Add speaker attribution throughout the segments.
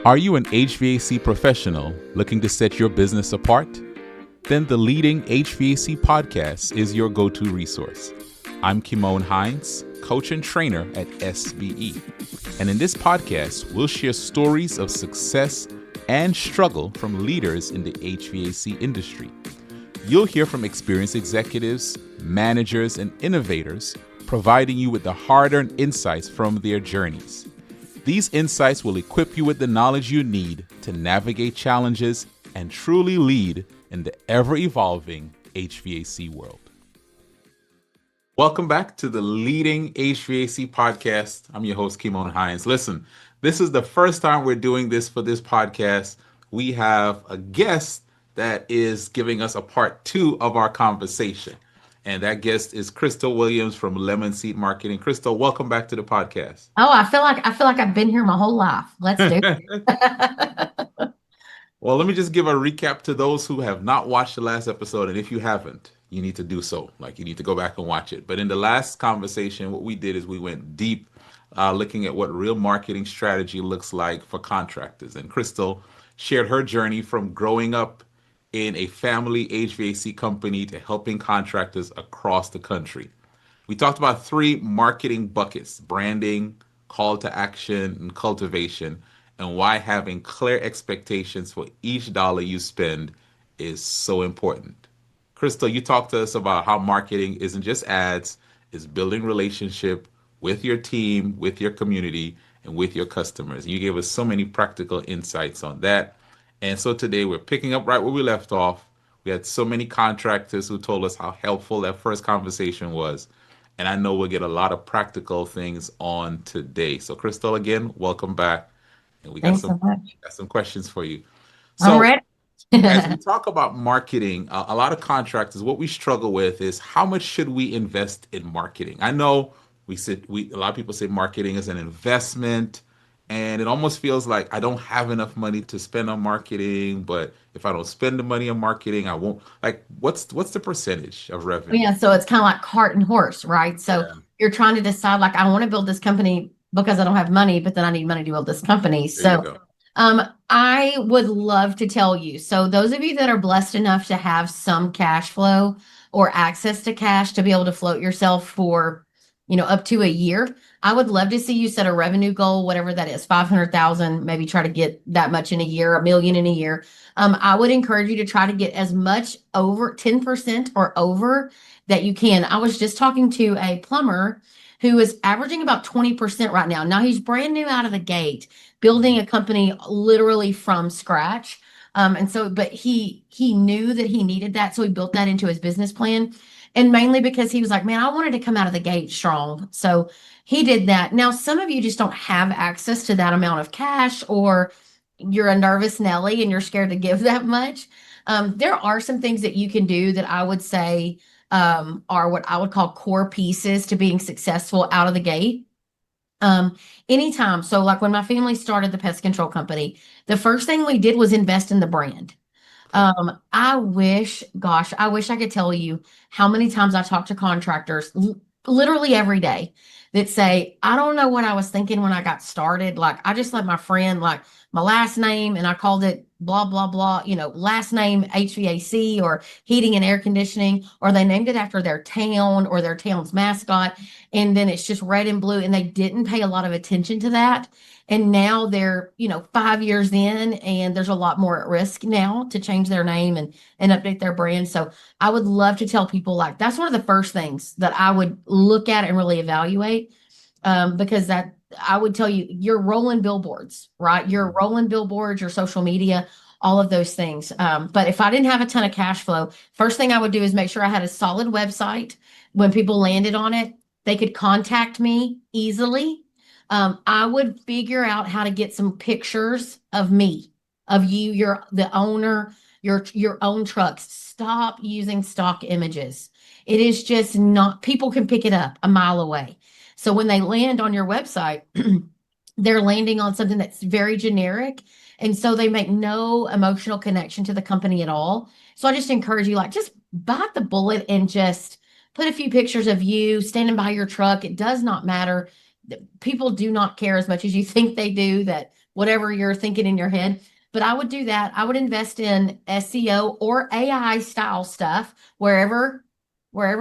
Speaker 1: Are you an HVAC professional looking to set your business apart? Then the Leading HVAC podcast is your go-to resource. I'm Kimon Hines, coach and trainer at SVE. And in this podcast, we'll share stories of success and struggle from leaders in the HVAC industry. You'll hear from experienced executives, managers, and innovators, providing you with the hard-earned insights from their journeys. These insights will equip you with the knowledge you need to navigate challenges and truly lead in the ever-evolving HVAC world. Welcome back to the Leading HVAC podcast. I'm your host, Kimon Hines. Listen, this is the first time we're doing this for this podcast. We have a guest that is giving us a part 2 of our conversation. And that guest is Crystal Williams from Lemon Seed Marketing. Crystal, welcome back to the podcast.
Speaker 2: Oh, I feel like I've been here my whole life. Let's do it.
Speaker 1: Well, let me just give a recap to those who have not watched the last episode. And if you haven't, you need to do so. You need to go back and watch it. But in the last conversation, what we did is we went deep looking at what real marketing strategy looks like for contractors. And Crystal shared her journey from growing up in a family HVAC company to helping contractors across the country. We talked about 3 marketing buckets: branding, call to action, and cultivation, and why having clear expectations for each dollar you spend is so important. Crystal, you talked to us about how marketing isn't just ads, it's building relationship with your team, with your community, and with your customers. You gave us so many practical insights on that. And so today we're picking up right where we left off. We had so many contractors who told us how helpful that first conversation was. And I know we'll get a lot of practical things on today. So Crystal, again, welcome back. And we got some questions for you. So
Speaker 2: I'm ready.
Speaker 1: as we talk about marketing, a lot of contractors, what we struggle with is how much should we invest in marketing? I know a lot of people say marketing is an investment. And it almost feels like I don't have enough money to spend on marketing, but if I don't spend the money on marketing, I won't. What's the percentage of revenue?
Speaker 2: Yeah, so it's kind of like cart and horse, right? So you're trying to decide, I want to build this company because I don't have money, but then I need money to build this company. So I would love to tell you. So those of you that are blessed enough to have some cash flow or access to cash to be able to float yourself for, up to a year, I would love to see you set a revenue goal, whatever that is, 500,000, maybe try to get that much in a year, $1 million in a year. I would encourage you to try to get as much over 10% or over that you can. I was just talking to a plumber who is averaging about 20% right now. Now he's brand new out of the gate, building a company literally from scratch. But he knew that he needed that. So he built that into his business plan. And mainly because he was like, man, I wanted to come out of the gate strong. So he did that. Now, some of you just don't have access to that amount of cash, or you're a nervous Nelly and you're scared to give that much. There are some things that you can do that I would say are what I would call core pieces to being successful out of the gate. Anytime. So when my family started the pest control company, the first thing we did was invest in the brand. I wish I could tell you how many times I talk to contractors literally every day that say, I don't know what I was thinking when I got started. I just let my friend, my last name, and I called it blah, blah, blah, last name HVAC or heating and air conditioning, or they named it after their town or their town's mascot. And then it's just red and blue. And they didn't pay a lot of attention to that. And now they're, 5 years in, and there's a lot more at risk now to change their name and update their brand. So I would love to tell people that's one of the first things that I would look at and really evaluate, because that I would tell you, you're rolling billboards, right? You're rolling billboards, your social media, all of those things. But if I didn't have a ton of cash flow, first thing I would do is make sure I had a solid website. When people landed on it, they could contact me easily. I would figure out how to get some pictures of me, of you, you're the owner, your own trucks. Stop using stock images. It is just not, people can pick it up a mile away. So when they land on your website, they're landing on something that's very generic. And so they make no emotional connection to the company at all. So I just encourage you, just bite the bullet and just put a few pictures of you standing by your truck. It does not matter. People do not care as much as you think they do, that whatever you're thinking in your head. But I would do that. I would invest in SEO or AI style stuff wherever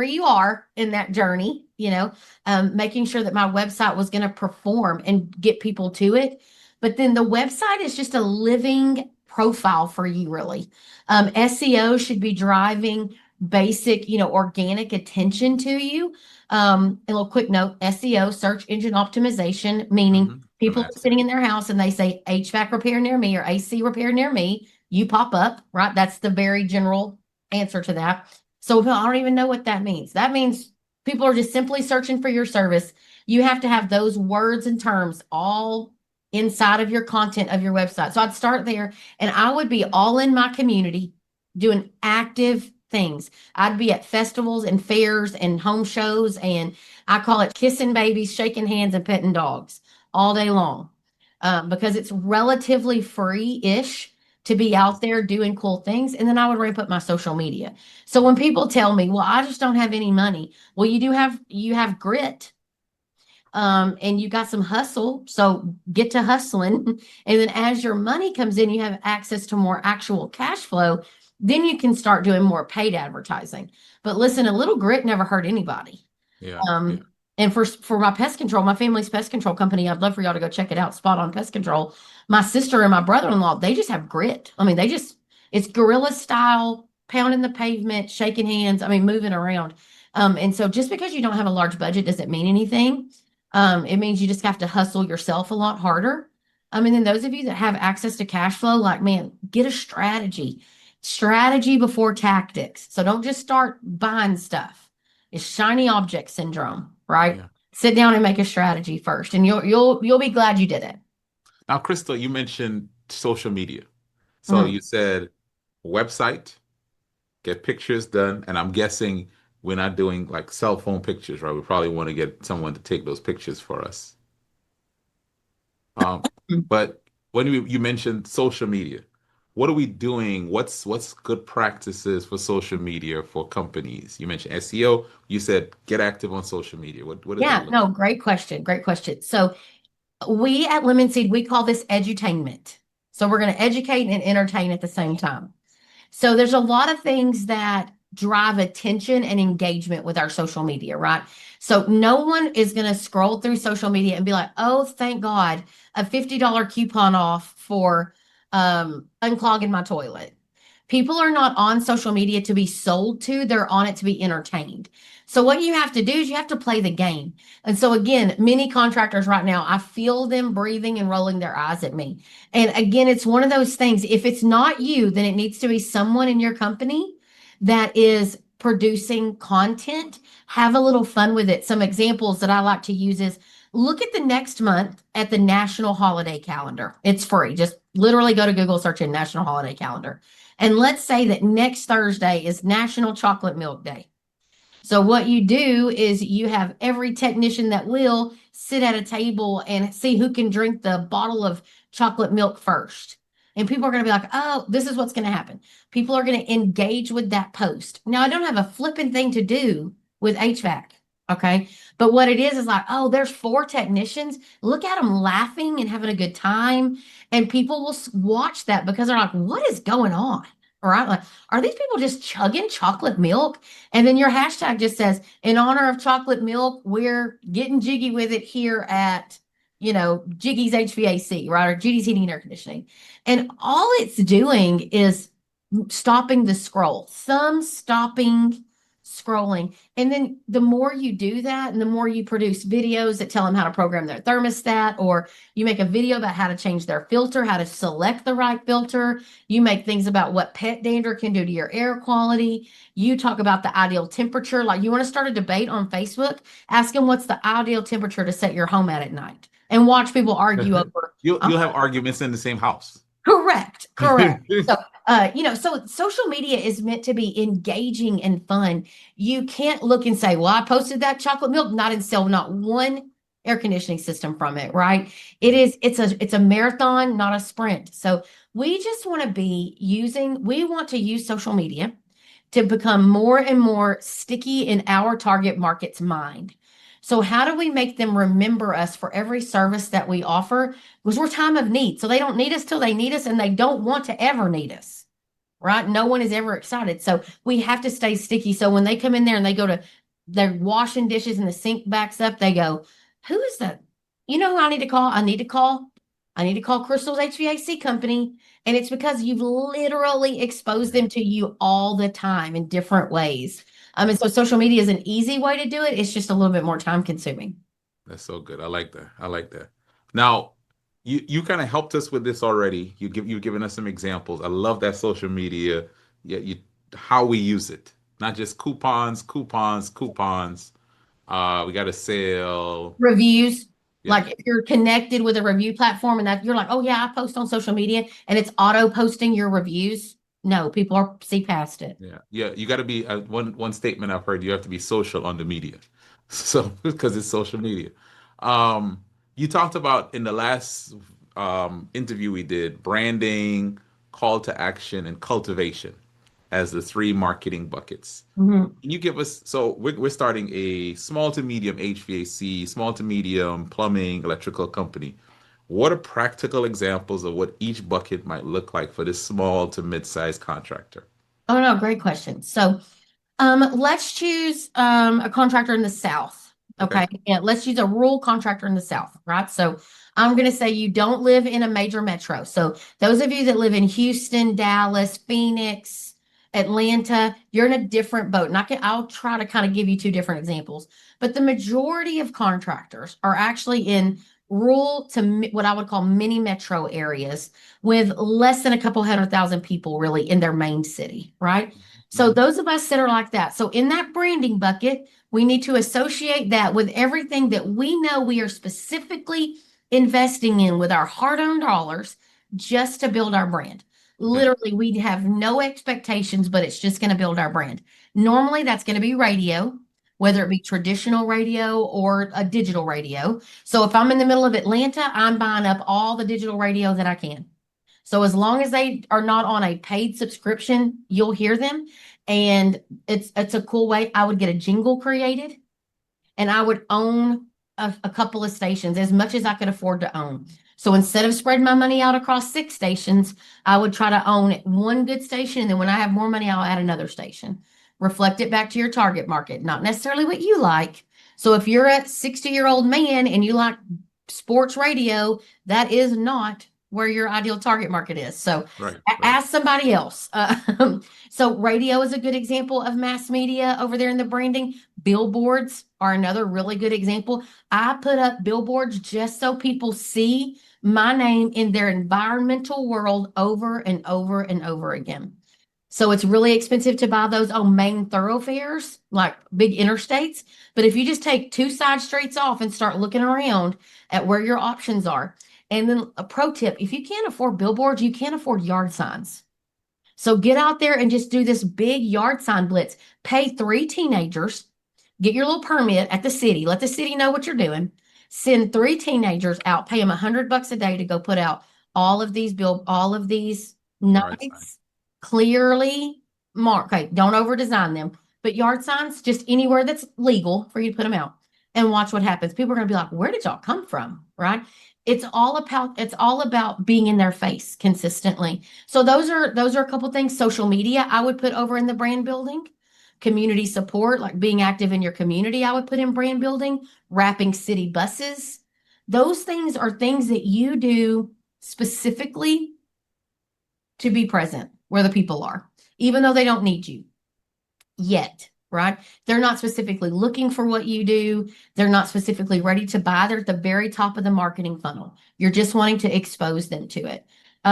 Speaker 2: you are in that journey, making sure that my website was going to perform and get people to it. But then the website is just a living profile for you, really. SEO should be driving basic, organic attention to you. A little quick note, SEO, search engine optimization, meaning people are sitting in their house and they say HVAC repair near me or AC repair near me. You pop up, right? That's the very general answer to that. So I don't even know what that means. That means people are just simply searching for your service. You have to have those words and terms all inside of your content of your website. So I'd start there, and I would be all in my community doing active things. I'd be at festivals and fairs and home shows, and I call it kissing babies, shaking hands, and petting dogs all day long, because it's relatively free-ish to be out there doing cool things. And then I would ramp up my social media. So when people tell me, well, I just don't have any money. Well, you have grit. And you got some hustle. So get to hustling. And then as your money comes in, you have access to more actual cash flow. Then you can start doing more paid advertising. But listen, a little grit never hurt anybody.
Speaker 1: Yeah.
Speaker 2: And for my pest control, my family's pest control company, I'd love for y'all to go check it out. Spot On Pest Control. My sister and my brother-in-law, they just have grit. I mean, it's guerrilla style, pounding the pavement, shaking hands. I mean, moving around. And so just because you don't have a large budget doesn't mean anything. It means you just have to hustle yourself a lot harder. And then those of you that have access to cash flow, like, man, get a strategy before tactics. So don't just start buying stuff. It's shiny object syndrome, right? Yeah. Sit down and make a strategy first, and you'll be glad you did it.
Speaker 1: Now, Crystal, you mentioned social media. So you said website, get pictures done, and I'm guessing we're not doing like cell phone pictures, right? We probably want to get someone to take those pictures for us. But when you mentioned social media, what are we doing? What's good practices for social media for companies? You mentioned SEO. You said get active on social media. What is that?
Speaker 2: No, great question. Great question. So we at Lemon Seed, we call this edutainment. So we're going to educate and entertain at the same time. So there's a lot of things that drive attention and engagement with our social media, right? So no one is going to scroll through social media and be like, oh, thank God, a $50 coupon off for unclogging my toilet. People are not on social media to be sold to. They're on it to be entertained. So what you have to do is you have to play the game. And so again, many contractors right now, I feel them breathing and rolling their eyes at me. And again, it's one of those things. If it's not you, then it needs to be someone in your company that is producing content. Have a little fun with it. Some examples that I like to use is look at the next month at the national holiday calendar. It's free. Just literally go to Google, search in national holiday calendar. And let's say that next Thursday is National Chocolate Milk Day. So what you do is you have every technician that will sit at a table and see who can drink the bottle of chocolate milk first. And people are going to be like, oh, this is what's going to happen. People are going to engage with that post. Now, I don't have a flipping thing to do with HVAC. Okay. But what it is like, oh, there's 4 technicians. Look at them laughing and having a good time. And people will watch that because they're like, what is going on? All right. Like, are these people just chugging chocolate milk? And then your hashtag just says, in honor of chocolate milk, we're getting jiggy with it here at, Jiggy's HVAC, right? Or Judy's Heating and Air Conditioning. And all it's doing is stopping the scroll, thumb stopping scrolling. And then the more you do that, and the more you produce videos that tell them how to program their thermostat, or you make a video about how to change their filter, how to select the right filter. You make things about what pet dander can do to your air quality. You talk about the ideal temperature. Like, you want to start a debate on Facebook, ask them what's the ideal temperature to set your home at night, and watch people argue over.
Speaker 1: You'll have arguments in the same house.
Speaker 2: Correct. So, so social media is meant to be engaging and fun. You can't look and say, well, I posted that chocolate milk, not and sell not one air conditioning system from it, right? It's a marathon, not a sprint. So we just want to use social media to become more and more sticky in our target market's mind. So how do we make them remember us for every service that we offer? Because we're time of need. So they don't need us till they need us, and they don't want to ever need us, right? No one is ever excited. So we have to stay sticky. So when they come in there and they go to, they're washing dishes and the sink backs up, they go, who is that? You know who I need to call? I need to call Crystal's HVAC company. And it's because you've literally exposed them to you all the time in different ways. And so social media is an easy way to do it. It's just a little bit more time consuming.
Speaker 1: That's so good. I like that. I like that. Now, you kind of helped us with this already. You've given us some examples. I love that social media. Yeah, how we use it. Not just coupons, coupons, coupons. We got a sale.
Speaker 2: Reviews.
Speaker 1: Yeah.
Speaker 2: Like if you're connected with a review platform and that you're like, oh yeah, I post on social media and it's auto posting your reviews. No, people are see past it.
Speaker 1: Yeah. Yeah. You got to be one statement I've heard, you have to be social on the media. So because it's social media. Um, you talked about in the last interview we did branding, call to action, and cultivation as the three marketing buckets.
Speaker 2: Mhm.
Speaker 1: Can you give us, so we're starting a small to medium HVAC, small to medium plumbing, electrical company. What are practical examples of what each bucket might look like for this small to mid-sized contractor?
Speaker 2: Oh no, great question. So let's choose a contractor in the South.
Speaker 1: Okay.
Speaker 2: Okay. Yeah, let's use a rural contractor in the South, right? So I'm going to say you don't live in a major metro. So those of you that live in Houston, Dallas, Phoenix, Atlanta, you're in a different boat. And I'll try to kind of give you two different examples. But the majority of contractors are actually in rural to what I would call mini metro areas with less than a couple 100,000 people really in their main city, right? So
Speaker 1: Mhm.
Speaker 2: those of us that are like that. So in that branding bucket, we need to associate that with everything that we know we are specifically investing in with our hard-earned dollars just to build our brand.
Speaker 1: Okay.
Speaker 2: Literally, we have no expectations, but it's just going to build our brand. Normally, that's going to be radio, whether it be traditional radio or a digital radio. So if I'm in the middle of Atlanta, I'm buying up all the digital radio that I can. So as long as they are not on a paid subscription, you'll hear them. And it's a cool way. I would get a jingle created and I would own a couple of stations as much as I could afford to own. So instead of spreading my money out across six stations, I would try to own one good station. And then when I have more money, I'll add another station. Reflect it back to your target market, not necessarily what you like. So if you're a 60-year-old man and you like sports radio, that is not where your ideal target market is. So
Speaker 1: Right, right.
Speaker 2: ask somebody else. So radio is a good example of mass media over there in the branding. Billboards are another really good example. I put up billboards just so people see my name in their environmental world over and over and over again. So it's really expensive to buy those on main thoroughfares, like big interstates. But if you just take two side streets off and start looking around at where your options are, and then a pro tip, if you can't afford billboards, you can't afford yard signs. So get out there and just do this big yard sign blitz. Pay three teenagers, get your little permit at the city, let the city know what you're doing. Send three teenagers out, pay them $100 a day to go put out all of these
Speaker 1: Yard sign.
Speaker 2: nice, clearly marked. Okay, don't over design them, but yard signs just anywhere that's legal for you to put them out and watch what happens. People are going to be like, "Where did y'all come from?" Right? It's all about being in their face consistently. So those are a couple things. Social media, I would put over in the brand building. Community support, like being active in your community, I would put in brand building. Wrapping city buses. Those things are things that you do specifically to be present where the people are, even though they don't need you yet, right? They're not specifically looking for what you do. They're not specifically ready to buy. They're at the very top of the marketing funnel. You're just wanting to expose them to it.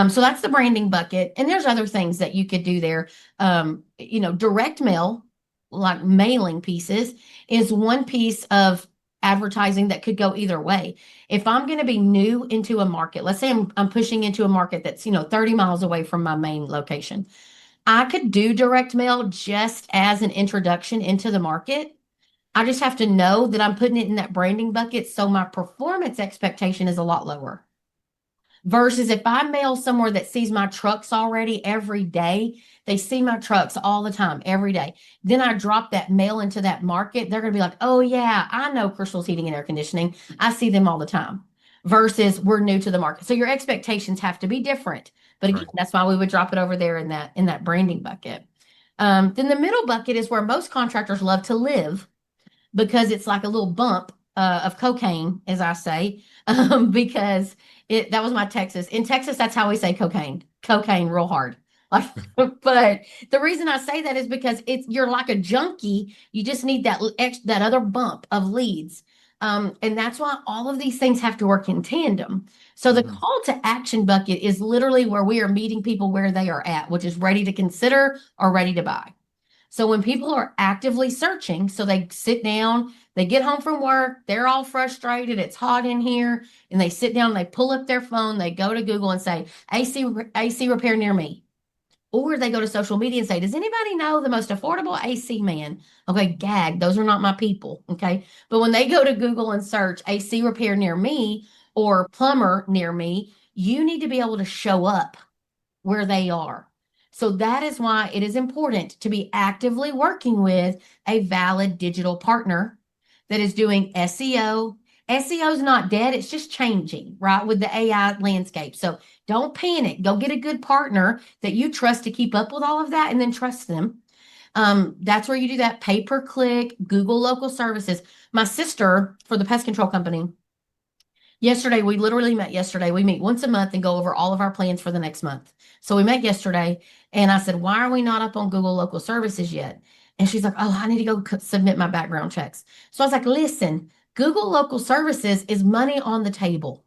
Speaker 2: So that's the branding bucket. And there's other things that you could do there. Direct mail, like mailing pieces, is one piece of advertising that could go either way. If I'm going to be new into a market, let's say I'm pushing into a market that's 30 miles away from my main location. I could do direct mail just as an introduction into the market. I just have to know that I'm putting it in that branding bucket so my performance expectation is a lot lower. Versus if I mail somewhere that sees my trucks already every day, they see my trucks all the time, every day. Then I drop that mail into that market. They're going to be like, oh, yeah, I know Crystal's Heating and Air Conditioning. I see them all the time. Versus we're new to the market. So your expectations have to be different. But again,
Speaker 1: Right.
Speaker 2: that's why we would drop it over there in that branding bucket. Then the middle bucket is where most contractors love to live because it's like a little bump of cocaine, as I say, because that was my Texas. In Texas, that's how we say cocaine, real hard. Like, but the reason I say that is because you're like a junkie. You just need that other bump of leads. And that's why all of these things have to work in tandem. So the
Speaker 1: Mm-hmm.
Speaker 2: call to action bucket is literally where we are meeting people where they are at, which is ready to consider or ready to buy. So when people are actively searching, so they sit down, they get home from work, they're all frustrated, it's hot in here, and they sit down, they pull up their phone, they go to Google and say, AC repair near me. Or they go to social media and say, does anybody know the most affordable AC man? Okay, gag, those are not my people. Okay. But when they go to Google and search AC repair near me or plumber near me, you need to be able to show up where they are. So that is why it is important to be actively working with a valid digital partner that is doing SEO. SEO is not dead, it's just changing, right, with the AI landscape. So don't panic. Go get a good partner that you trust to keep up with all of that and then trust them. That's where you do that pay per click, Google local services. My sister for the pest control company, yesterday, we literally met yesterday. We meet once a month and go over all of our plans for the next month. So we met yesterday and I said, why are we not up on Google local services yet? And she's like, oh, I need to go submit my background checks. So I was like, listen, Google local services is money on the table.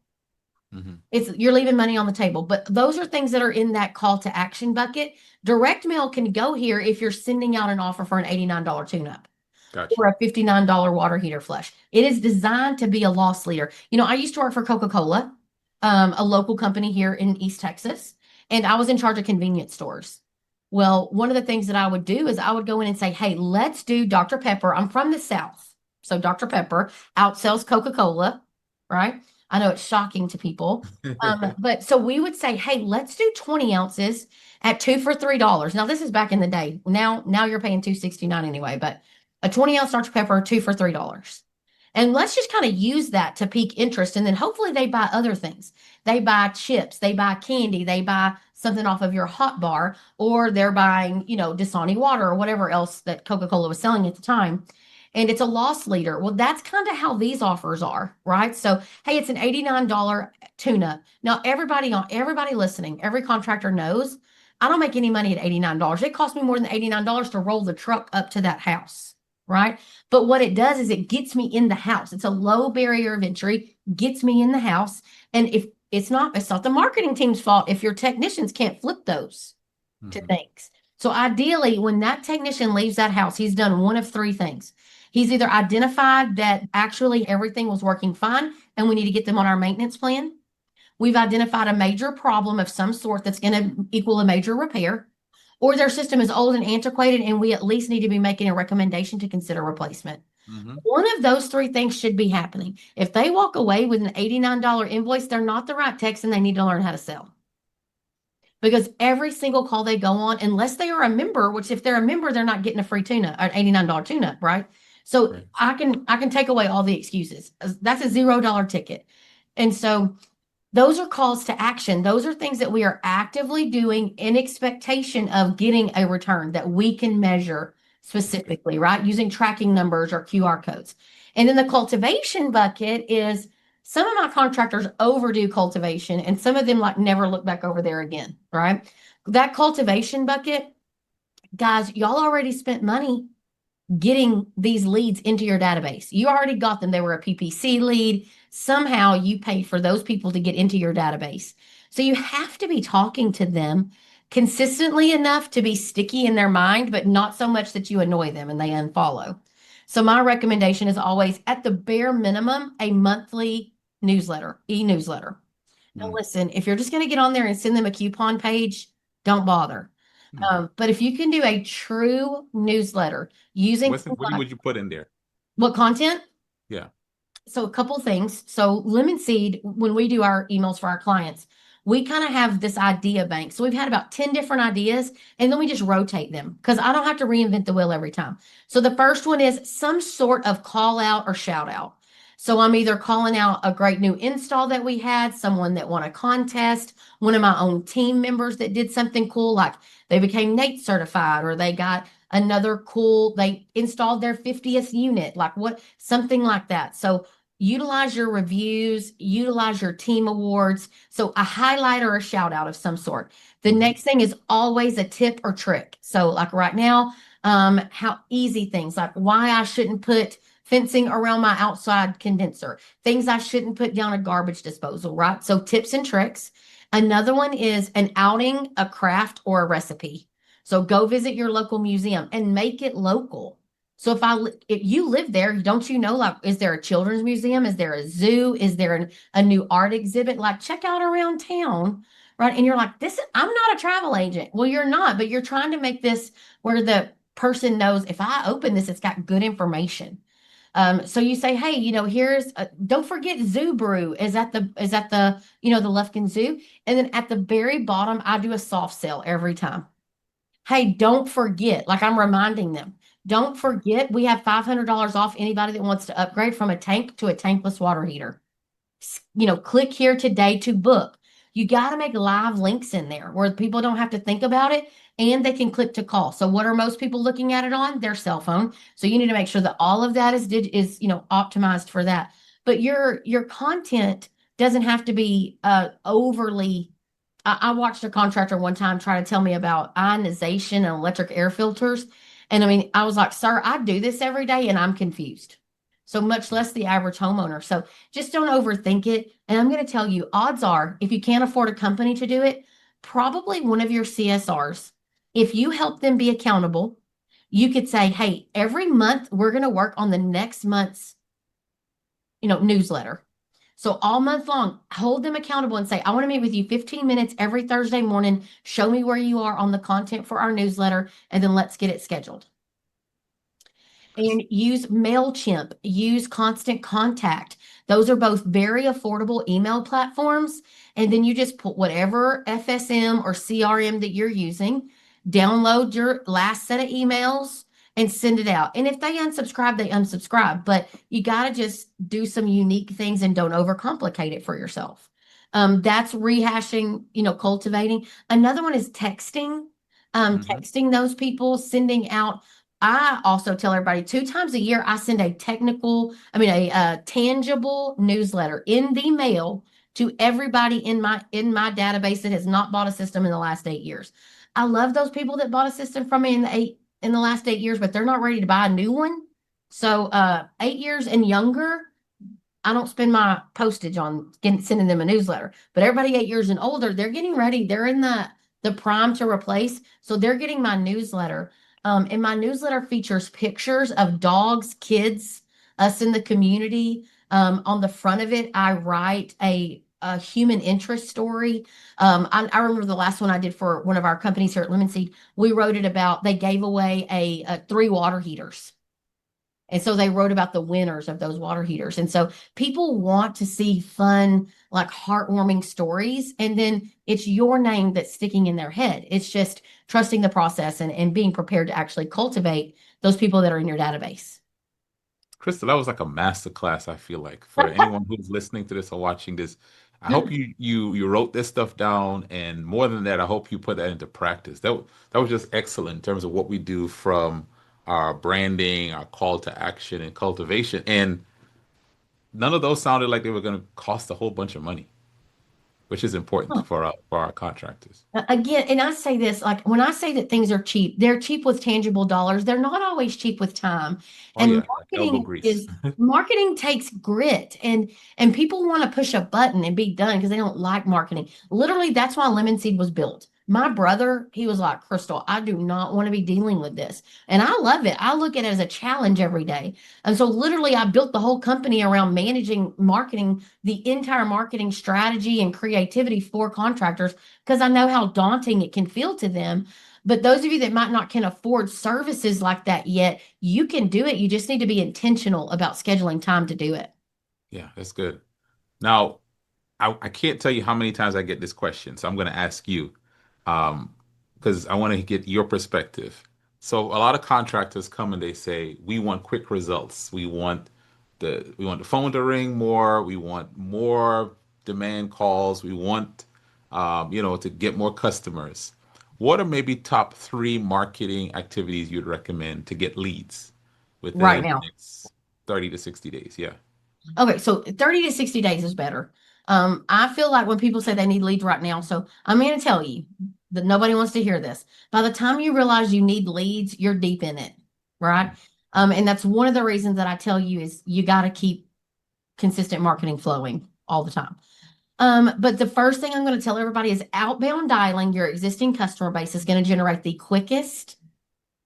Speaker 1: Mm-hmm.
Speaker 2: You're leaving money on the table, but those are things that are in that call to action bucket. Direct mail can go here if you're sending out an offer for an $89 tune up
Speaker 1: Gotcha.
Speaker 2: or a $59 water heater flush. It is designed to be a loss leader. You know, I used to work for Coca-Cola, a local company here in East Texas, and I was in charge of convenience stores. Well, one of the things that I would do is I would go in and say, hey, let's do Dr. Pepper. I'm from the South. So Dr. Pepper outsells Coca-Cola, right? I know it's shocking to people. But so we would say, hey, let's do 20 ounces at two for $3. Now, this is back in the day. Now you're paying $2.69 anyway, but a 20-ounce Dr. Pepper, two for $3. And let's just kind of use that to pique interest. And then hopefully they buy other things. They buy chips, they buy candy, they buy something off of your hot bar, or they're buying, Dasani water or whatever else that Coca-Cola was selling at the time. And it's a loss leader. Well, that's kind of how these offers are, right? So, hey, it's an $89 tuna. Now, everybody listening, every contractor knows I don't make any money at $89. It costs me more than $89 to roll the truck up to that house, right? But what it does is it gets me in the house. It's a low barrier of entry, gets me in the house. And if it's not the marketing team's fault if your technicians can't flip those to
Speaker 1: Mm-hmm.
Speaker 2: things. So ideally, when that technician leaves that house, he's done one of three things. He's either identified that actually everything was working fine and we need to get them on our maintenance plan. We've identified a major problem of some sort that's going to equal a major repair, or their system is old and antiquated, and we at least need to be making a recommendation to consider replacement.
Speaker 1: Mm-hmm.
Speaker 2: One of those three things should be happening. If they walk away with an $89 invoice, they're not the right techs and they need to learn how to sell. Because every single call they go on, unless they are a member, which if they're a member, they're not getting a free tune-up, an $89 tune-up, right? So
Speaker 1: Right.
Speaker 2: I can take away all the excuses. That's a $0 ticket. And so those are calls to action. Those are things that we are actively doing in expectation of getting a return that we can measure specifically, right? Using tracking numbers or QR codes. And then the cultivation bucket is some of my contractors overdo cultivation and some of them like never look back over there again, right? That cultivation bucket, guys, y'all already spent money getting these leads into your database. You already got them. They were a PPC lead. Somehow you paid for those people to get into your database. So you have to be talking to them consistently enough to be sticky in their mind, but not so much that you annoy them and they unfollow. So my recommendation is always at the bare minimum, a monthly newsletter, e-newsletter. Now,
Speaker 1: Mm.
Speaker 2: listen, if you're just going to get on there and send them a coupon page, don't bother.
Speaker 1: Mm-hmm.
Speaker 2: But if you can do a true newsletter using
Speaker 1: What would you put in there?
Speaker 2: what content?
Speaker 1: Yeah.
Speaker 2: So a couple things. So Lemon Seed, when we do our emails for our clients, we kind of have this idea bank. So we've had about 10 different ideas and then we just rotate them because I don't have to reinvent the wheel every time. So the first one is some sort of call out or shout out. So I'm either calling out a great new install that we had, someone that won a contest, one of my own team members that did something cool, like they became NATE certified or they got another cool, they installed their 50th unit, like what, something like that. So utilize your reviews, utilize your team awards. So a highlight or a shout out of some sort. The
Speaker 1: Mhm.
Speaker 2: next thing is always a tip or trick. So like right now, how easy things like why I shouldn't put fencing around my outside condenser, things I shouldn't put down a garbage disposal, right? So tips and tricks. Another one is an outing, a craft, or a recipe. So go visit your local museum and make it local. So if you live there, don't you know, like, is there a children's museum? Is there a zoo? Is there a new art exhibit? Like, check out around town, right? And you're like, I'm not a travel agent. Well, you're not, but you're trying to make this where the person knows if I open this, it's got good information. So you say, hey, don't forget Zoo Brew the Lufkin Zoo, and then at the very bottom, I do a soft sell every time. Hey, don't forget, like I'm reminding them, don't forget we have $500 off anybody that wants to upgrade from a tank to a tankless water heater. Click here today to book. You got to make live links in there where people don't have to think about it and they can click to call. So what are most people looking at it on? Their cell phone. So you need to make sure that all of that is optimized for that. But your content doesn't have to be overly. I watched a contractor one time try to tell me about ionization and electric air filters. And I mean, I was like, sir, I do this every day and I'm confused. So much less the average homeowner. So just don't overthink it. And I'm going to tell you, odds are, if you can't afford a company to do it, probably one of your CSRs, if you help them be accountable, you could say, hey, every month we're going to work on the next month's, newsletter. So all month long, hold them accountable and say, I want to meet with you 15 minutes every Thursday morning. Show me where you are on the content for our newsletter, and then let's get it scheduled. And use MailChimp, use Constant Contact. Those are both very affordable email platforms. And then you just put whatever FSM or CRM that you're using, download your last set of emails and send it out. And if they unsubscribe, they unsubscribe. But you got to just do some unique things and don't overcomplicate it for yourself. That's rehashing, cultivating. Another one is texting.
Speaker 1: Mhm.
Speaker 2: Texting those people, sending out I also tell everybody 2 times a year I send a tangible newsletter in the mail to everybody in my database that has not bought a system in the last 8 years. I love those people that bought a system from me in the last 8 years, but they're not ready to buy a new one. So 8 years and younger, I don't spend my postage on sending them a newsletter. But everybody 8 years and older, they're getting ready. They're in the prime to replace, so they're getting my newsletter. And my newsletter features pictures of dogs, kids, us in the community. On the front of it, I write a human interest story. I remember the last one I did for one of our companies here at Lemon Seed. We wrote it about they gave away a 3 water heaters. And so they wrote about the winners of those water heaters. And so people want to see fun, like heartwarming stories. And then it's your name that's sticking in their head. It's just trusting the process and being prepared to actually cultivate those people that are in your database.
Speaker 1: Crystal, that was like a master class, I feel like, for anyone who's listening to this or watching this. I hope you wrote this stuff down, and more than that, I hope you put that into practice. That was just excellent in terms of what we do from our branding, our call to action and cultivation. And none of those sounded like they were going to cost a whole bunch of money, which is important for our contractors.
Speaker 2: Again, and I say this like when I say that things are cheap, they're cheap with tangible dollars. They're not always cheap with time.
Speaker 1: Oh
Speaker 2: And
Speaker 1: yeah, like elbow grease.
Speaker 2: marketing takes grit and people want to push a button and be done because they don't like marketing. Literally, that's why Lemon Seed was built. My brother, he was like, Crystal, I do not want to be dealing with this. And I love it. I look at it as a challenge every day. And so literally I built the whole company around managing marketing, the entire marketing strategy and creativity for contractors because I know how daunting it can feel to them. But those of you that might not can afford services like that yet, you can do it. You just need to be intentional about scheduling time to do it.
Speaker 1: Yeah, that's good. Now, I can't tell you how many times I get this question, so I'm going to ask you, um, because I want to get your perspective. So a lot of contractors come and they say, we want quick results. We want the phone to ring more. We want more demand calls. We want, to get more customers. What are maybe top three marketing activities you'd recommend to get leads
Speaker 2: right
Speaker 1: within the
Speaker 2: now.
Speaker 1: next 30 to 60 days? Yeah.
Speaker 2: Okay, so 30 to 60 days is better. I feel like when people say they need leads right now, so I'm going to tell you that nobody wants to hear this. By the time you realize you need leads, you're deep in it, right? And that's one of the reasons that I tell you is you got to keep consistent marketing flowing all the time. But the first thing I'm going to tell everybody is outbound dialing your existing customer base is going to generate the quickest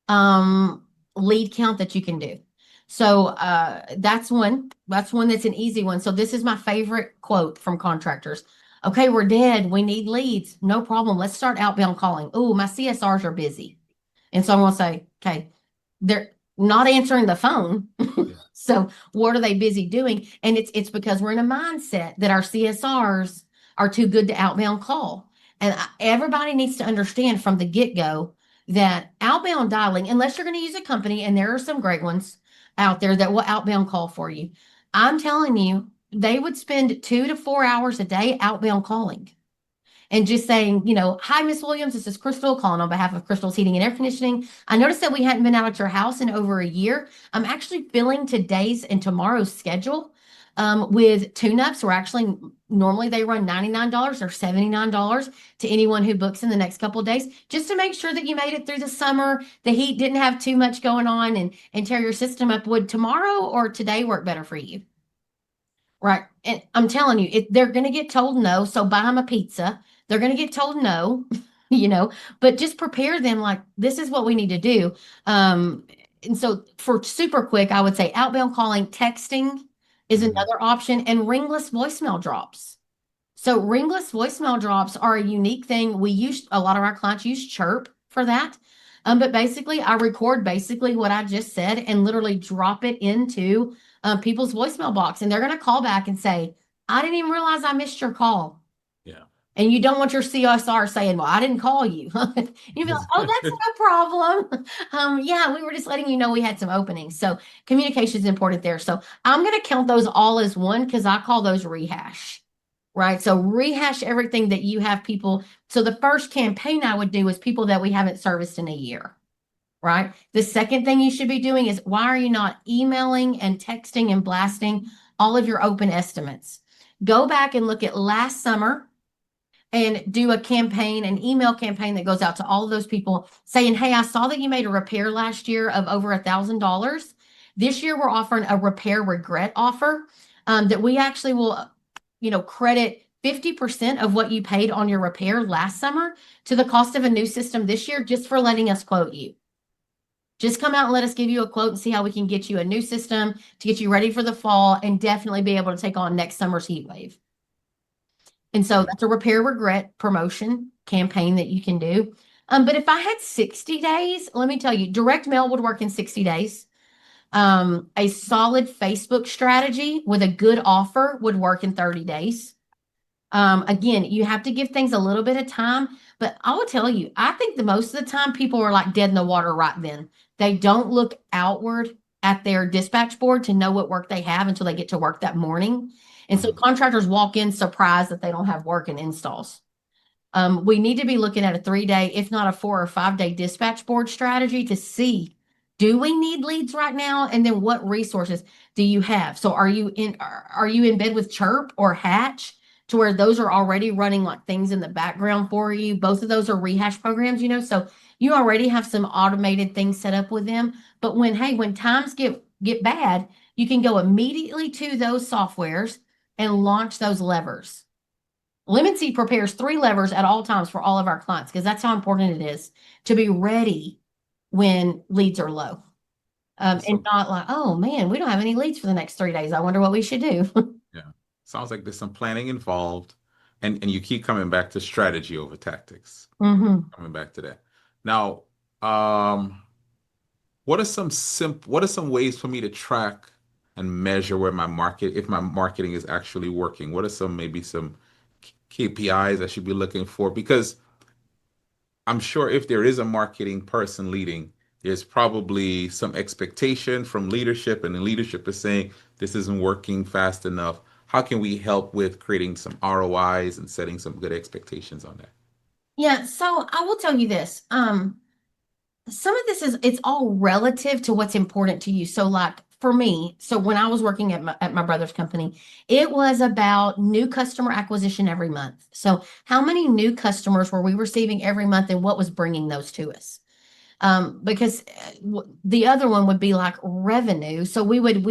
Speaker 2: lead count that you can do. So that's one that's an easy one. So this is my favorite quote from contractors. Okay, we're dead. We need leads. No problem. Let's start outbound calling. Oh, my CSRs are busy. And so I'm going to say, okay, they're not answering the phone.
Speaker 1: Yeah.
Speaker 2: So what are they busy doing? And it's because we're in a mindset that our CSRs are too good to outbound call. And everybody needs to understand from the get-go that outbound dialing, unless you're going to use a company, and there are some great ones out there that will outbound call for you. I'm telling you, they would spend 2 to 4 hours a day outbound calling and just saying, hi, Miss Williams, this is Crystal calling on behalf of Crystal's Heating and Air Conditioning. I noticed that we hadn't been out at your house in over a year. I'm actually filling today's and tomorrow's schedule with tune-ups. We're actually normally they run $99 or $79 to anyone who books in the next couple of days, just to make sure that you made it through the summer. The heat didn't have too much going on and tear your system up. Would tomorrow or today work better for you? Right. And I'm telling you, they're going to get told no. So buy them a pizza. They're going to get told no, but just prepare them like this is what we need to do. And so for super quick, I would say outbound calling, texting is
Speaker 1: Mhm.
Speaker 2: another option, and ringless voicemail drops. So ringless voicemail drops are a unique thing. A lot of our clients use Chirp for that. But basically, I record basically what I just said and literally drop it into people's voicemail box. And they're going to call back and say, I didn't even realize I missed your call.
Speaker 1: Yeah.
Speaker 2: And you don't want your CSR saying, well, I didn't call you. You'd be like, oh, that's no problem. Yeah, we were just letting you know we had some openings. So communication is important there. So I'm going to count those all as one because I call those rehash, right? So rehash everything that you have people. So the first campaign I would do is people that we haven't serviced in a year, right? The second thing you should be doing is why are you not emailing and texting and blasting all of your open estimates? Go back and look at last summer and do a campaign, an email campaign that goes out to all of those people saying, hey, I saw that you made a repair last year of over $1,000. This year, we're offering a repair regret offer that we actually will, credit 50% of what you paid on your repair last summer to the cost of a new system this year just for letting us quote you. Just come out and let us give you a quote and see how we can get you a new system to get you ready for the fall and definitely be able to take on next summer's heat wave. And so that's a repair regret promotion campaign that you can do. But if I had 60 days, let me tell you, direct mail would work in 60 days. A solid Facebook strategy with a good offer would work in 30 days. Again, you have to give things a little bit of time, but I will tell you, I think the most of the time people are like dead in the water right then. They don't look outward at their dispatch board to know what work they have until they get to work that morning. And so
Speaker 1: Mhm.
Speaker 2: contractors walk in surprised that they don't have work and installs. We need to be looking at a 3 day, if not a 4 or 5 day dispatch board strategy to see, do we need leads right now? And then what resources do you have? So are you in bed with Chirp or Hatch to where those are already running like things in the background for you? Both of those are rehash programs, so you already have some automated things set up with them. But when times get bad, you can go immediately to those softwares and launch those levers. Lemon Seed prepares 3 levers at all times for all of our clients because that's how important it is to be ready when leads are low. And
Speaker 1: So,
Speaker 2: not like, oh man, we don't have any leads for the next 3 days. I wonder what we should do.
Speaker 1: yeah, sounds like there's some planning involved, and you keep coming back to strategy over tactics.
Speaker 2: Hmm.
Speaker 1: Coming back to that. Now, um, what are some ways for me to track and measure where my marketing is actually working? What are some maybe some KPIs I should be looking for? Because I'm sure if there is a marketing person leading, there's probably some expectation from leadership, and the leadership is saying this isn't working fast enough. How can we help with creating some ROIs and setting some good expectations on that?
Speaker 2: Yeah, so I will tell you this. Some of this is it's all relative to what's important to you. So like for me, so when I was working at my brother's company, it was about new customer acquisition every month. So how many new customers were we receiving every month and what was bringing those to us? Because the other one would be like revenue. So we would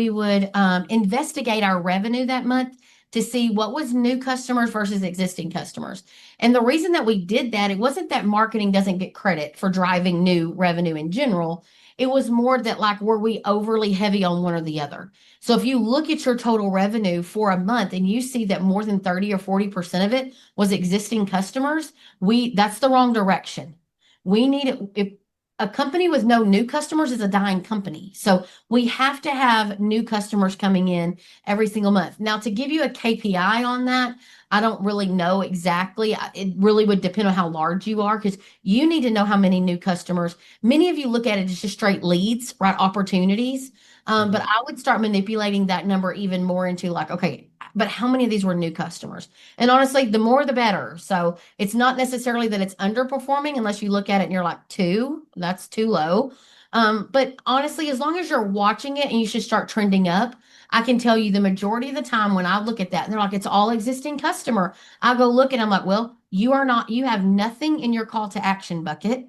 Speaker 2: investigate our revenue that month to see what was new customers versus existing customers. And the reason that we did that, it wasn't that marketing doesn't get credit for driving new revenue in general. It was more that like were we overly heavy on one or the other? So if you look at your total revenue for a month and you see that more than 30 or 40% of it was existing customers, we that's the wrong direction. We need it if a company with no new customers is a dying company. So we have to have new customers coming in every single month. Now, to give you a KPI on that, I don't really know exactly. It really would depend on how large you are because you need to know how many new customers. Many of you look at it as just straight leads, right? Opportunities. But
Speaker 1: Mhm.
Speaker 2: I would start manipulating that number even more into like, okay, but how many of these were new customers? And honestly, the more the better. So it's not necessarily that it's underperforming unless you look at it and you're like, two, that's too low. But honestly, as long as you're watching it and you should start trending up, I can tell you the majority of the time when I look at that and they're like, it's all existing customer, I go look and I'm like, well, you are not, you have nothing in your call to action bucket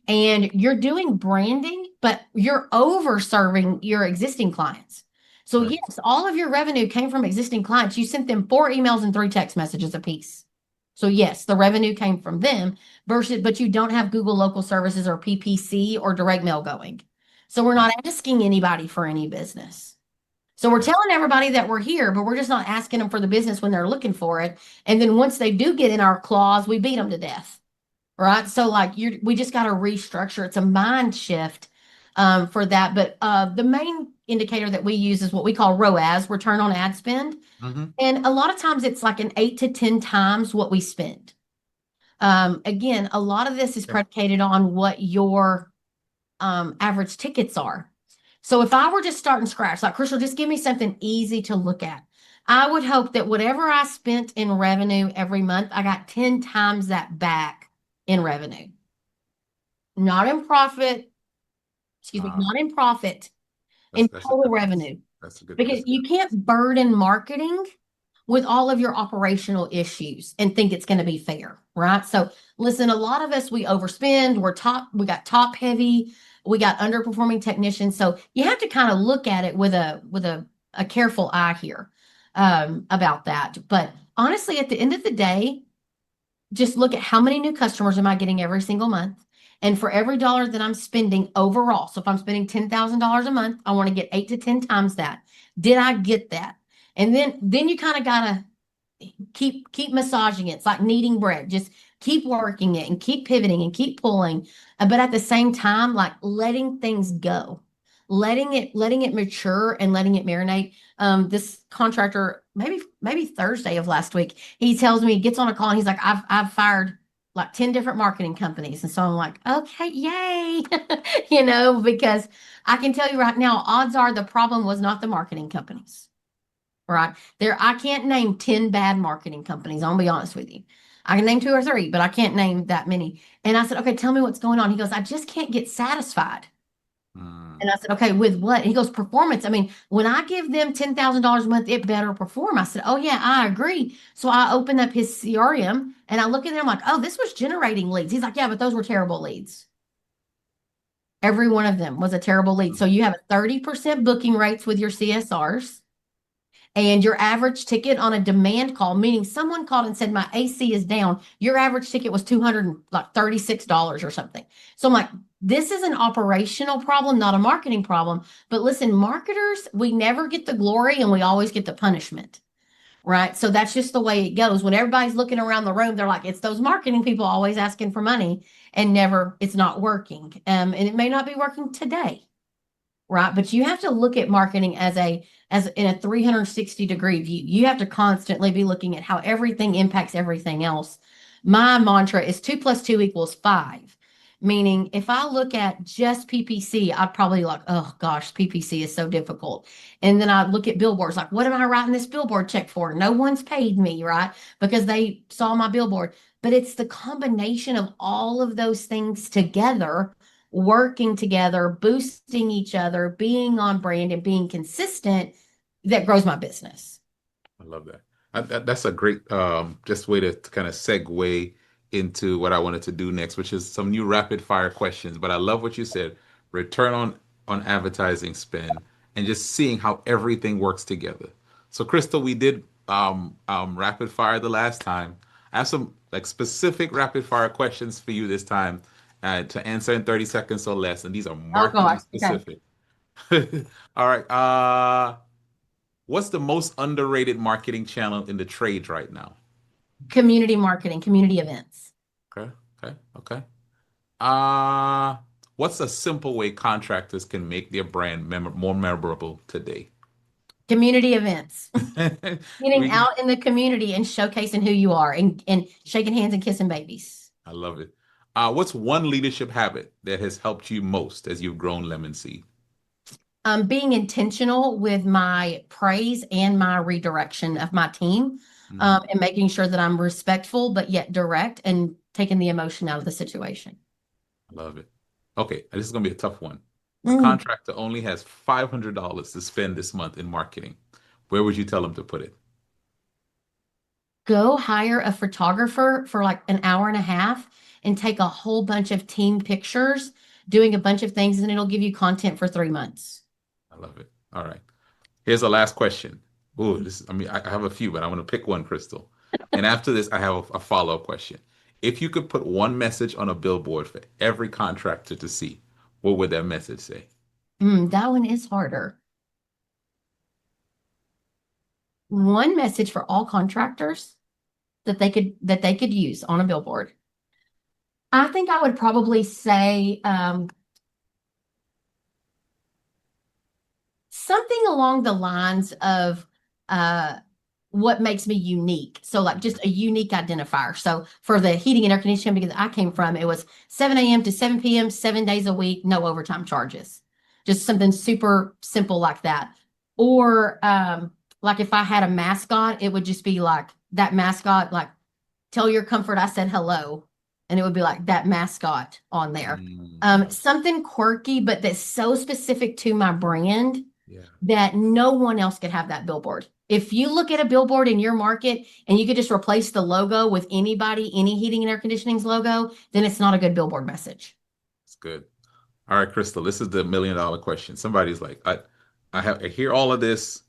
Speaker 2: and you're doing branding, but you're over serving your existing clients. So
Speaker 1: Right.
Speaker 2: yes, all of your revenue came from existing clients. You sent them 4 emails and 3 text messages a piece. So yes, the revenue came from them versus, but you don't have Google local services or PPC or direct mail going. So we're not asking anybody for any business. So we're telling everybody that we're here, but we're just not asking them for the business when they're looking for it. And then once they do get in our claws, we beat them to death. Right. So like we just got to restructure. It's a mind shift for that. But the main indicator that we use is what we call ROAS, return on ad spend.
Speaker 1: Hmm.
Speaker 2: And a lot of times it's like an 8 to 10 times what we spend. Again, a lot of this is
Speaker 1: Yeah.
Speaker 2: predicated on what your average tickets are. So if I were just starting scratch, like Crystal, just give me something easy to look at. I would hope that whatever I spent in revenue every month, I got 10 times that back in revenue, not in profit, excuse me,
Speaker 1: Uh,
Speaker 2: not in profit,
Speaker 1: that's
Speaker 2: in
Speaker 1: that's a
Speaker 2: total
Speaker 1: good
Speaker 2: revenue.
Speaker 1: that's a good
Speaker 2: Because
Speaker 1: that's
Speaker 2: you
Speaker 1: good.
Speaker 2: can't burden marketing with all of your operational issues and think it's going to be fair, right? So listen, a lot of us we overspend, we got top heavy, we got underperforming technicians. So you have to kind of look at it with a careful eye here about that. But honestly, at the end of the day, just look at how many new customers am I getting every single month. And for every dollar that I'm spending overall, so if I'm spending $10,000 a month, I want to get 8 to 10 times that. Did I get that? And then you kind of gotta keep massaging it. It's like kneading bread. Just keep working it and keep pivoting and keep pulling. But at the same time, like letting things go, letting it mature and letting it marinate. This contractor, maybe Thursday of last week, he tells me, he gets on a call and he's like, I've fired like 10 different marketing companies. And so I'm like, okay, yay. Because I can tell you right now, odds are the problem was not the marketing companies. Right. I can't name 10 bad marketing companies. I'll be honest with you. I can name two or three, but I can't name that many. And I said, okay, tell me what's going on. He goes, I just can't get satisfied.
Speaker 1: Mm.
Speaker 2: And I said, okay, with what? He goes, performance. I mean, when I give them $10,000 a month, it better perform. I said, oh, yeah, I agree. So I opened up his CRM and I look at them like, oh, this was generating leads. He's like, yeah, but those were terrible leads. Every one of them was a terrible lead. So you have a 30% booking rates with your CSRs. And your average ticket on a demand call, meaning someone called and said, my AC is down, your average ticket was $236 or something. So I'm like, this is an operational problem, not a marketing problem. But listen, marketers, we never get the glory and we always get the punishment, right? So that's just the way it goes. When everybody's looking around the room, they're like, it's those marketing people always asking for money and never, it's not working. And it may not be working today. right? But you have to look at marketing as in a 360-degree view. You have to constantly be looking at how everything impacts everything else. My mantra is 2 + 2 = 5. Meaning, if I look at just PPC, I'd probably like, oh gosh, PPC is so difficult. And then I look at billboards, like, what am I writing this billboard check for? No one's paid me, right? Because they saw my billboard. But it's the combination of all of those things together, working together, boosting each other, being on brand and being consistent that grows my business.
Speaker 1: I love that. That's a great just way to kind of segue into what I wanted to do next, which is some new rapid fire questions. But I love what you said, return on advertising spend and just seeing how everything works together. So Crystal, we did rapid fire the last time. I have some like specific rapid fire questions for you this time to answer in 30 seconds or less, and these are
Speaker 2: Oh
Speaker 1: marketing
Speaker 2: gosh. Okay.
Speaker 1: specific. All right. What's the most underrated marketing channel in the trades right now?
Speaker 2: Community marketing, community events,
Speaker 1: Okay, okay. Uh, what's a simple way contractors can make their brand more memorable today?
Speaker 2: community events, getting
Speaker 1: We,
Speaker 2: out in the community and showcasing who you are and shaking hands and kissing babies.
Speaker 1: I love it. What's one leadership habit that has helped you most as you've grown Lemon Seed?
Speaker 2: Being intentional with my praise and my redirection of my team,
Speaker 1: Mhm.
Speaker 2: and making sure that I'm respectful but yet direct and taking the emotion out of the situation.
Speaker 1: I love it. Okay, this is gonna be a tough one. A
Speaker 2: Mm.
Speaker 1: contractor only has $500 to spend this month in marketing. Where would you tell them to put it?
Speaker 2: Go hire a photographer for like an hour and a half and take a whole bunch of team pictures, doing a bunch of things, and it'll give you content for 3 months.
Speaker 1: I love it. All right. Here's the last question. Ooh, I mean, I have a few, but I'm going to pick one, Crystal. And after this, I have a follow-up question. If you could put one message on a billboard for every contractor to see, what would that message say?
Speaker 2: That one is harder. One message for all contractors that they could use on a billboard. I think I would probably say something along the lines of uh, what makes me unique. So, like just a unique identifier. So, for the heating and air conditioning, because I came from, it was 7 a.m. to 7 p.m., 7 days a week, no overtime charges. Just something super simple like that. Or, like if I had a mascot, it would just be like that mascot, like, tell your comfort I said hello. And it would be like that mascot on there.
Speaker 1: Mm,
Speaker 2: Something quirky, but that's so specific to my brand
Speaker 1: yeah,
Speaker 2: that no one else could have that billboard. If you look at a billboard in your market and you could just replace the logo with anybody, any heating and air conditioning's logo, then it's not a good billboard message.
Speaker 1: it's good. All right, Crystal, this is the million-dollar question. Somebody's like, I hear all of this,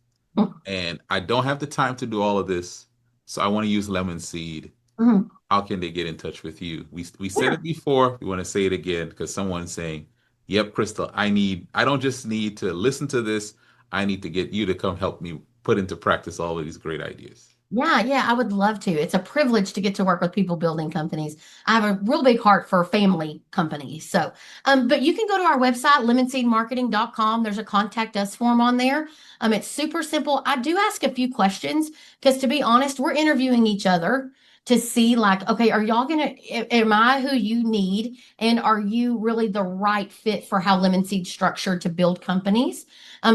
Speaker 1: and I don't have the time to do all of this, so I want to use Lemon Seed.
Speaker 2: Mhm.
Speaker 1: How can they get in touch with you? We said
Speaker 2: Yeah.
Speaker 1: it before. We want to say it again because someone's saying, "Yep, Crystal, I don't just need to listen to this. I need to get you to come help me put into practice all of these great ideas."
Speaker 2: Yeah, yeah, I would love to. It's a privilege to get to work with people building companies. I have a real big heart for family companies. So, but you can go to our website, lemonseedmarketing.com. There's a contact us form on there. It's super simple. I do ask a few questions because to be honest, we're interviewing each other to see like, okay, are y'all am I who you need? And are you really the right fit for how Lemon Seed's structured to build companies?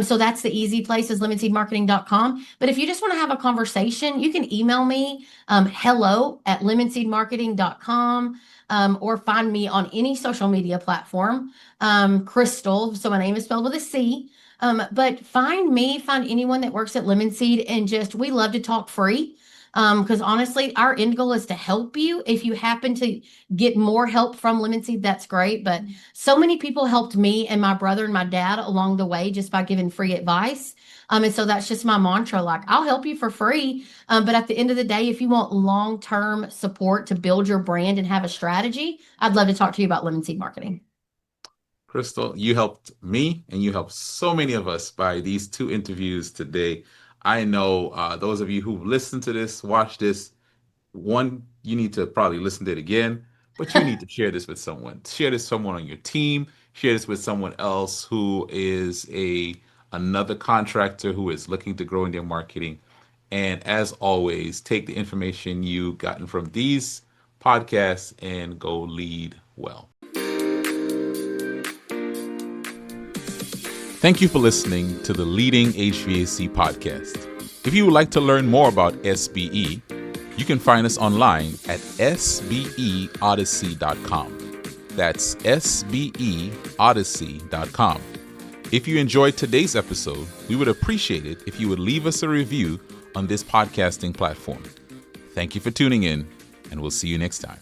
Speaker 2: So that's the easy place is lemonseedmarketing.com. But if you just want to have a conversation, you can email me hello@lemonseedmarketing.com, or find me on any social media platform. Crystal, so my name is spelled with a C. But find me, find anyone that works at Lemon Seed, and just we love to talk free. Because honestly, our end goal is to help you. If you happen to get more help from Lemon Seed, that's great. But so many people helped me and my brother and my dad along the way just by giving free advice. And so that's just my mantra. Like, I'll help you for free. But at the end of the day, if you want long-term support to build your brand and have a strategy, I'd love to talk to you about Lemon Seed Marketing.
Speaker 1: Crystal, you helped me and you helped so many of us by these two interviews today. I know those of you who've listened to this, watched this, one, you need to probably listen to it again, but you need to share this with someone. Share this with someone on your team. share this with someone else who is another contractor who is looking to grow in their marketing. And as always, take the information you've gotten from these podcasts and go lead well. Thank you for listening to the Leading HVAC podcast. If you would like to learn more about SBE, you can find us online at sbeodyssey.com. That's sbeodyssey.com. If you enjoyed today's episode, we would appreciate it if you would leave us a review on this podcasting platform. Thank you for tuning in, and we'll see you next time.